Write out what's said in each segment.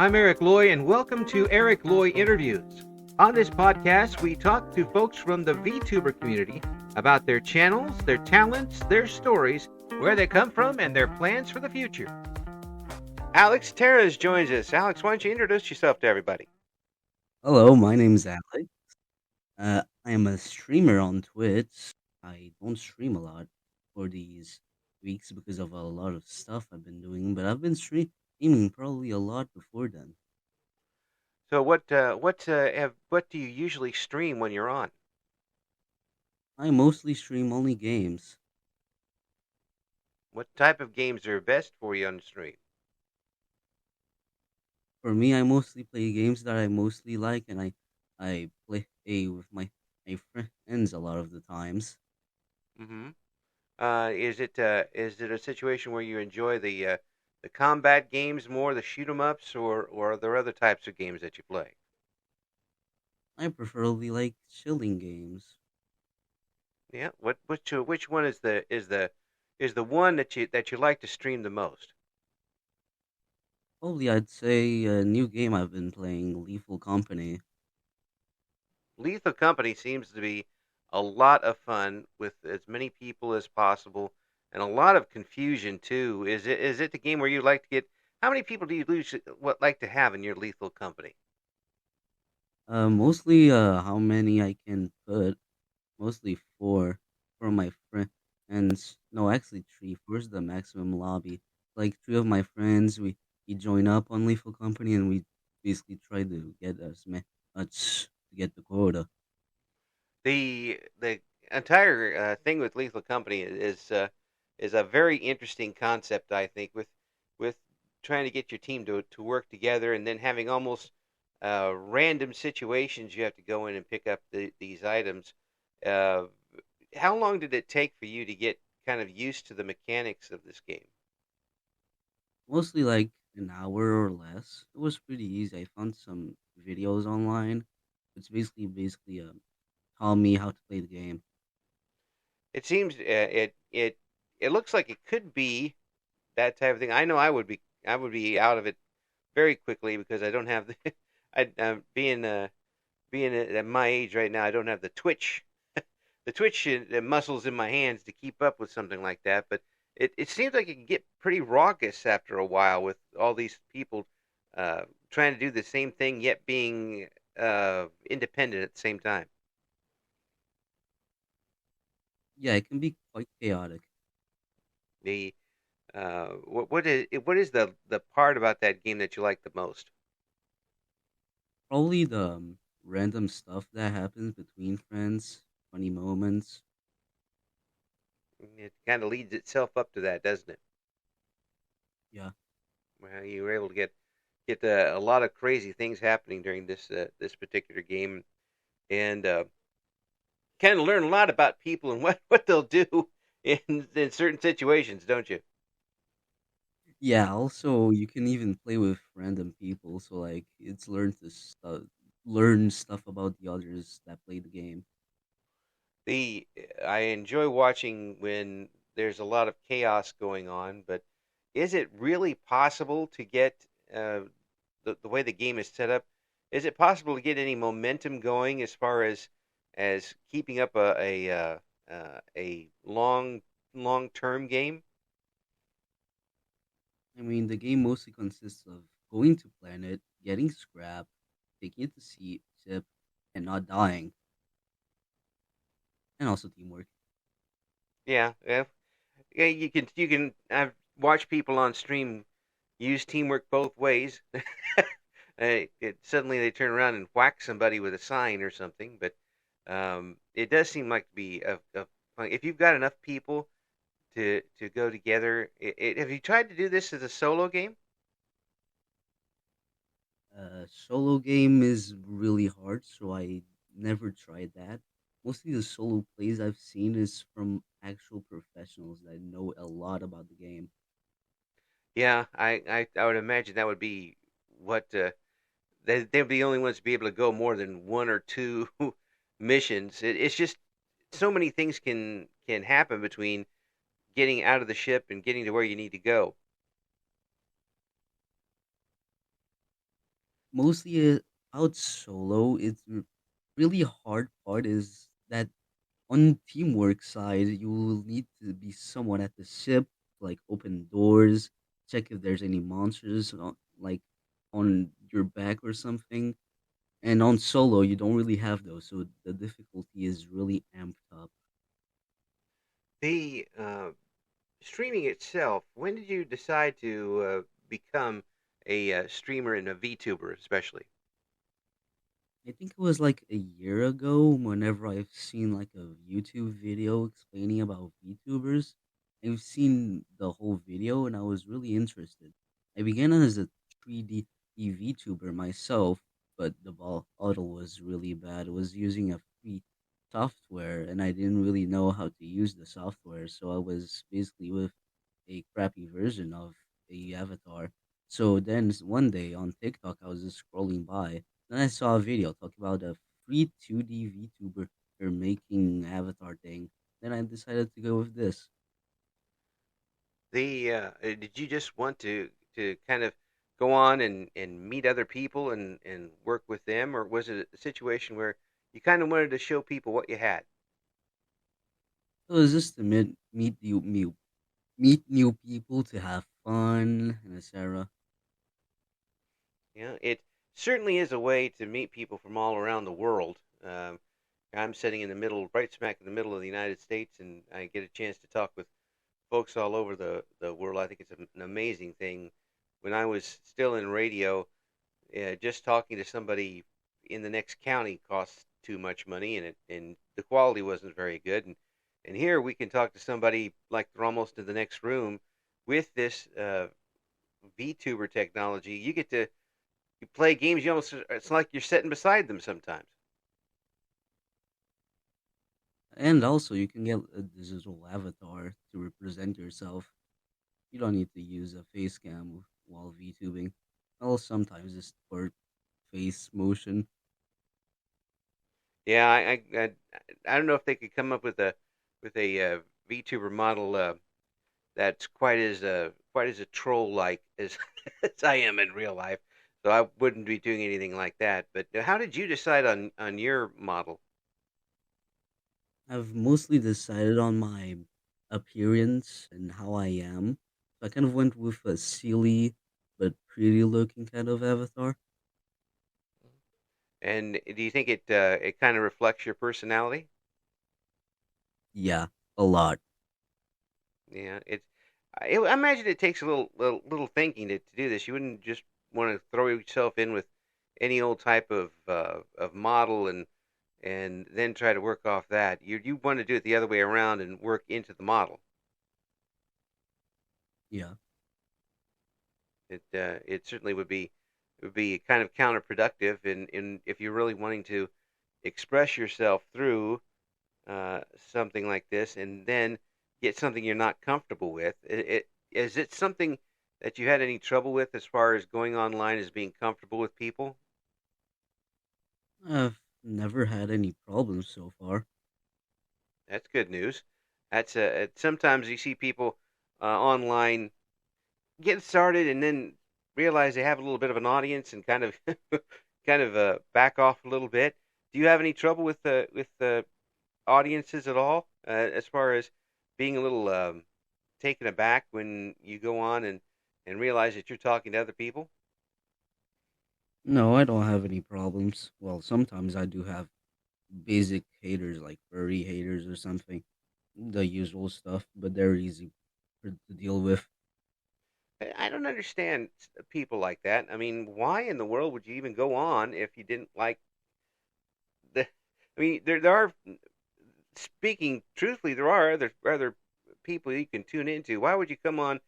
I'm Eric Loy, and welcome to Eric Loy Interviews. On this podcast, we talk to folks from the vtuber community about their channels, their talents, their stories, where they come from, and their plans for the future. Alex Terrans joins us. Alex, why don't you introduce yourself to everybody? Hello, my name's Alex. I am a streamer on Twitch. I don't stream a lot for these weeks because of a lot of stuff I've been doing, but I've been streaming probably a lot before then. So, what do you usually stream when you're on? I mostly stream only games. What type of games are best for you on the stream? For me, I mostly play games that I mostly like, and I play with my friends a lot of the times. Mm-hmm. Is it a situation where you enjoy the combat games more, the shoot 'em ups, or are there other types of games that you play? I preferably like chilling games. Yeah. Which one is the one that you like to stream the most? Probably I'd say a new game I've been playing, Lethal Company. Lethal Company seems to be a lot of fun with as many people as possible and a lot of confusion too. Is it the game where you like to get? How many people do you like to have in your Lethal Company? Mostly, how many I can put? Mostly four for my friends. No, actually three. Four's the maximum lobby. Like three of my friends, we join up on Lethal Company and we basically try to get as much to get the quota. The entire thing with Lethal Company is a very interesting concept, I think, with trying to get your team to work together and then having almost random situations you have to go in and pick up these items. Uh, how long did it take for you to get kind of used to the mechanics of this game? Mostly like an hour or less. It was pretty easy. I found some videos online. It's basically taught me how to play the game. It seems it looks like it could be that type of thing. I know I would be out of it very quickly because I don't have the being at my age right now, I don't have the twitch muscles in my hands to keep up with something like that. But it seems like it can get pretty raucous after a while with all these people trying to do the same thing yet being independent at the same time. Yeah, it can be quite chaotic. The what is the part about that game that you like the most? Probably the random stuff that happens between friends, funny moments. It kind of leads itself up to that, doesn't it? Yeah, Well, you were able to get a lot of crazy things happening during this particular game, and kind of learn a lot about people and what they'll do in certain situations, don't you? yeah. Also, you can even play with random people, so like it's learn stuff about the others that play the game. The I enjoy watching when there's a lot of chaos going on, but is it really possible to get uh, the way the game is set up? Is it possible to get any momentum going as far as keeping up a long term game? I mean, the game mostly consists of going to planet, getting scrap, taking it to ship, and not dying, and also teamwork. Yeah, yeah, yeah. You can watch people on stream use teamwork both ways. Suddenly they turn around and whack somebody with a sign or something, but it does seem like to be a fun. If you've got enough people to go together, have you tried to do this as a solo game? Solo game is really hard, so I never tried that. Mostly the solo plays I've seen is from actual professionals that know a lot about the game. Yeah, I would imagine that would be what they'd be the only ones to be able to go more than one or two missions. It's just so many things can happen between getting out of the ship and getting to where you need to go. Mostly out solo. Really hard part is that on teamwork side, you will need to be someone at the ship, like open doors, check if there's any monsters like on your back or something. And on solo, you don't really have those, so the difficulty is really amped up. The streaming itself. When did you decide to become a streamer and a VTuber, especially? I think it was like a year ago whenever I've seen like a YouTube video explaining about VTubers. I've seen the whole video and I was really interested. I began as a 3D VTuber myself, but the model was really bad. It was using a free software and I didn't really know how to use the software, so I was basically with a crappy version of a avatar. So then one day on TikTok, I was just scrolling by. Then I saw a video talking about a free 2D VTuber or making avatar thing. Then I decided to go with this. The did you just want to kind of go on and meet other people and work with them, or was it a situation where you kind of wanted to show people what you had? So it was just to meet new people, to have fun, and etc. Yeah, it certainly is a way to meet people from all around the world. I'm sitting in the middle, right smack in the middle of the United States, and I get a chance to talk with folks all over the world. I think it's an amazing thing. When I was still in radio, just talking to somebody in the next county costs too much money, and the quality wasn't very good. And here we can talk to somebody like they're almost in the next room with this VTuber technology. You get to you play games. You almost it's like you're sitting beside them sometimes. And also, you can get a digital avatar to represent yourself. You don't need to use a face cam while VTubing. Well, sometimes just for face motion. Yeah, I don't know if they could come up with a VTuber model that's quite as a troll like as as I am in real life. So I wouldn't be doing anything like that. But how did you decide on your model? I've mostly decided on my appearance and how I am. So I kind of went with a silly but pretty looking kind of avatar. And do you think it kind of reflects your personality? Yeah, a lot. Yeah, I imagine it takes a little thinking to do this. You wouldn't just want to throw yourself in with any old type of model and then try to work off that. You want to do it the other way around and work into the model. Yeah. It certainly would be kind of counterproductive in if you're really wanting to express yourself through something like this and then get something you're not comfortable with. Is it something that you had any trouble with as far as going online as being comfortable with people? I've never had any problems so far. That's good news. That's sometimes you see people online get started and then realize they have a little bit of an audience and kind of kind of back off a little bit. Do you have any trouble with the audiences at all as far as being a little taken aback when you go on and realize that you're talking to other people? No, I don't have any problems. Well, sometimes I do have basic haters like furry haters or something. The usual stuff, but they're easy to deal with. I don't understand people like that. I mean, why in the world would you even go on if you didn't like the? I mean, there are speaking truthfully, there are other people you can tune into. Why would you come on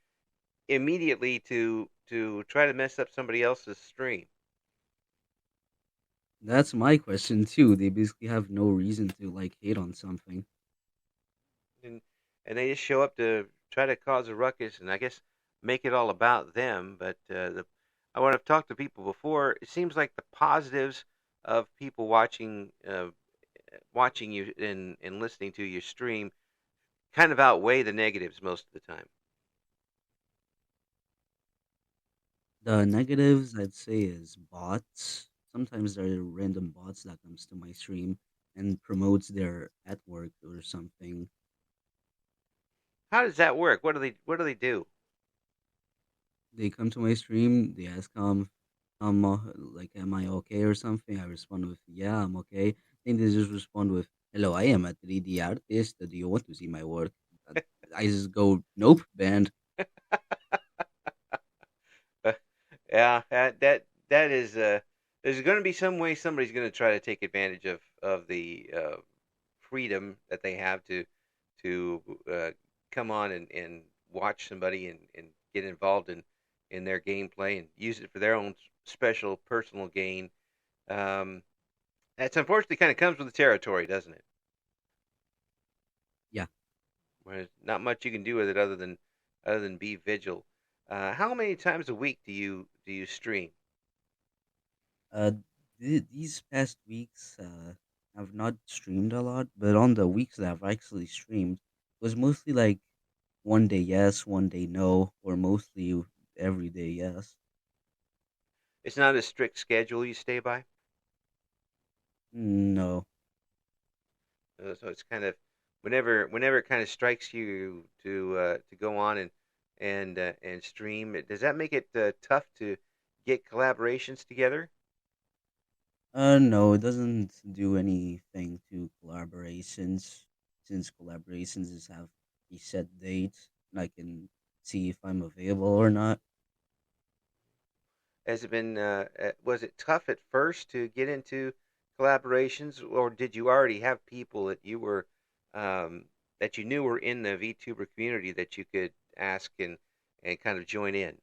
immediately to try to mess up somebody else's stream? That's my question too. They basically have no reason to like hate on something. and and they just show up to try to cause a ruckus and I guess make it all about them. But when I've talked to people before, it seems like the positives of people watching you and listening to your stream kind of outweigh the negatives most of the time. The negatives I'd say is bots. Sometimes there are random bots that comes to my stream and promotes their at work or something. How does that work? What do they do? They come to my stream, they ask like am I okay or something? I respond with yeah, I'm okay. Then they just respond with hello, I am a 3D artist. Do you want to see my work? Uh, I just go nope, banned. Yeah, that is. There's going to be some way somebody's going to try to take advantage of the freedom that they have to come on and watch somebody and get involved in their gameplay and use it for their own special personal gain. Um, that's unfortunately kind of comes with the territory, doesn't it? Yeah. Whereas not much you can do with it other than be vigil. How many times a week do you stream? Uh, these past weeks, I've not streamed a lot, but on the weeks that I've actually streamed, it was mostly like one day yes, one day no, or mostly every day yes. It's not a strict schedule you stay by, No, so it's kind of whenever it kind of strikes you to go on and stream. Does that make it tough to get collaborations together? no, it doesn't do anything to collaborations, since collaborations is have a set date, and I can see if I'm available or not. Has it been was it tough at first to get into collaborations, or did you already have people that you knew were in the VTuber community that you could ask and kind of join in?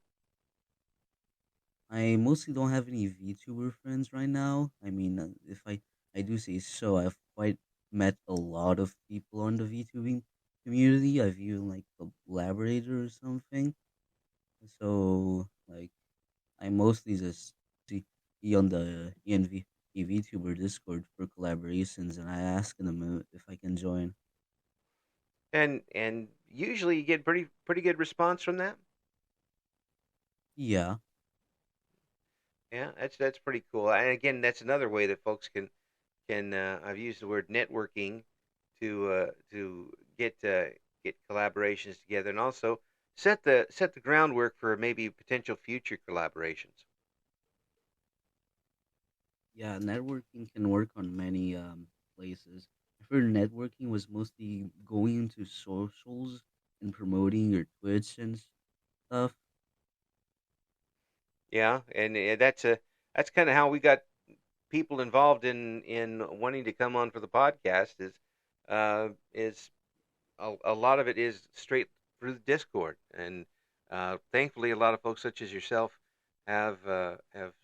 I mostly don't have any VTuber friends right now. I mean, if I do say so, I've quite met a lot of people on the VTubing community. I've even like collaborated or something. So like, I mostly just see on the ENV VTuber Discord for collaborations, and I ask them if I can join. And usually you get pretty good response from that. Yeah, Yeah, that's pretty cool. And again, that's another way that folks can I've used the word networking to get collaborations together and also set the groundwork for maybe potential future collaborations. yeah. Networking can work on many places. I heard networking was mostly going into socials and promoting your Twitch and stuff. Yeah, and that's kind of how we got people involved in wanting to come on for the podcast is a lot of it is straight through the Discord, and thankfully, a lot of folks such as yourself have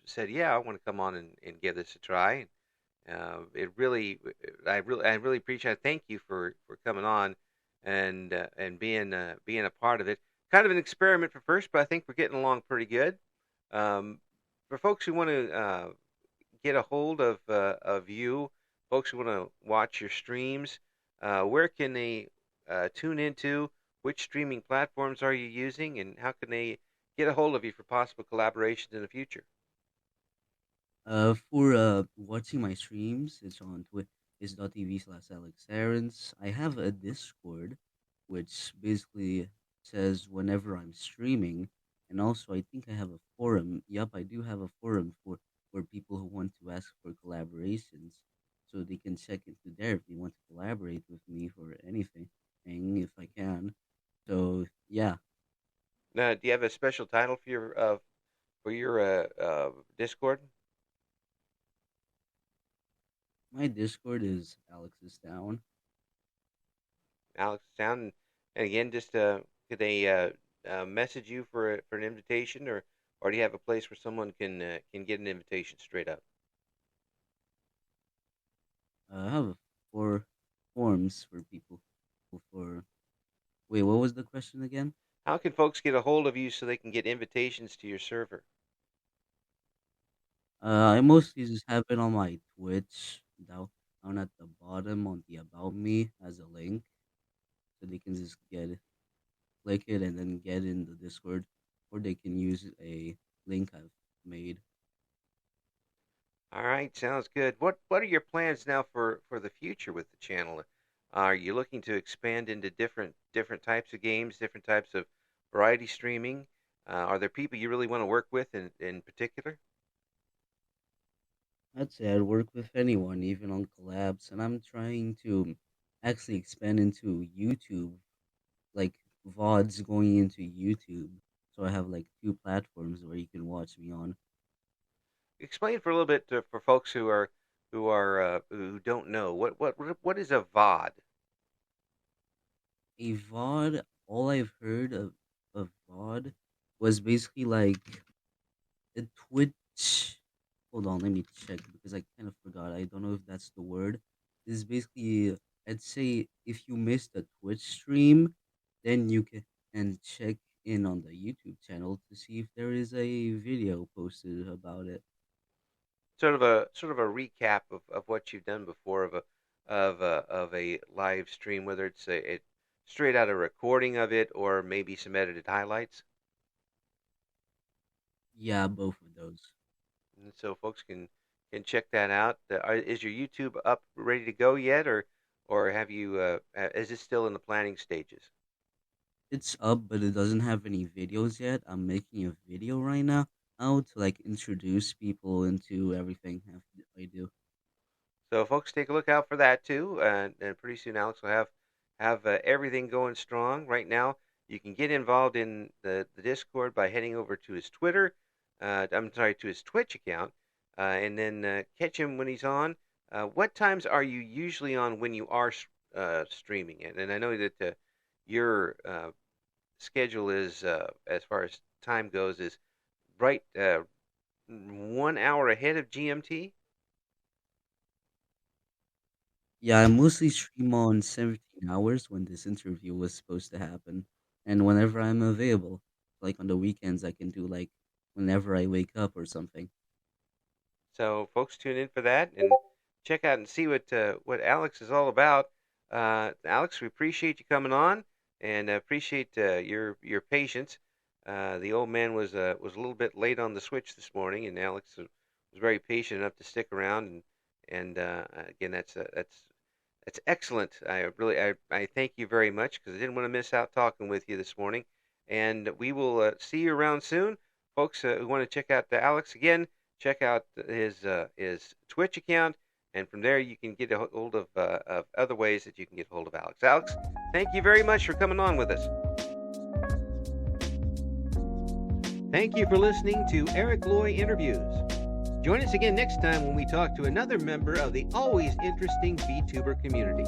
said, "Yeah, I want to come on and give this a try." It really, I really appreciate it. Thank you for coming on and being a part of it. Kind of an experiment for first, but I think we're getting along pretty good. Um, for folks who want to get a hold of you, folks who want to watch your streams, where can they tune into? Which streaming platforms are you using, and how can they get a hold of you for possible collaborations in the future? For watching my streams, it's on Twitch. Is .tv/Alex Terrans. I have a Discord, which basically says whenever I'm streaming, and also I think I have a forum. Yup, I do have a forum for people who want to ask for collaborations, so they can check into there if they want to collaborate with me for anything, if I can. So yeah, Do you have a special title for your Discord? my Discord is Alex's Town. Alex Sound. And again, just could they message you for an invitation, or do you have a place where someone can get an invitation straight up? I have four forms for people for. Wait, what was the question again? How can folks get a hold of you so they can get invitations to your server? I mostly just have it on my Twitch down at the bottom on the About Me as a link, so they can just click it, and then get in the Discord, or they can use a link I've made. All right, sounds good. What are your plans now for the future with the channel? Are you looking to expand into different types of games, different types of variety streaming? Are there people you really want to work with in particular? I'd say I'd work with anyone, even on collabs, and I'm trying to actually expand into YouTube, like VODs going into YouTube. So I have like two platforms where you can watch me on. Explain for a little bit for folks who don't know what is a VOD. A VOD, all I've heard of VOD was basically like a Twitch. Hold on, let me check because I kind of forgot. I don't know if that's the word. This is basically, I'd say, if you missed a Twitch stream, then you can and check in on the YouTube channel to see if there is a video posted about it. Sort of a recap of what you've done before of a live stream, whether it's a straight out a recording of it or maybe some edited highlights. Yeah, both of those. And so folks can check that out. Is your YouTube up ready to go yet, or have you is it still in the planning stages? It's up, but it doesn't have any videos yet. I'm making a video right now to like introduce people into everything I do. So folks, take a look out for that too, and pretty soon Alex will have everything going strong. Right now, you can get involved in the Discord by heading over to his Twitter. I'm sorry, to his Twitch account, and then catch him when he's on. What times are you usually on when you are streaming it? And I know that your schedule is, as far as time goes, is right 1 hour ahead of GMT. Yeah, I mostly stream on 17 hours when this interview was supposed to happen, and whenever I'm available. Like on the weekends, I can do like whenever I wake up or something. So folks, tune in for that and check out and see what Alex is all about. Alex, we appreciate you coming on and appreciate your patience. The old man was a little bit late on the switch this morning, and Alex was very patient enough to stick around. And again, that's excellent. I thank you very much because I didn't want to miss out talking with you this morning. And we will see you around soon, folks. Who want to check out Alex again? Check out his Twitch account, and from there you can get a hold of other ways that you can get a hold of Alex. Alex, thank you very much for coming on with us. Thank you for listening to Eric Loy Interviews. Join us again next time when we talk to another member of the always interesting VTuber community.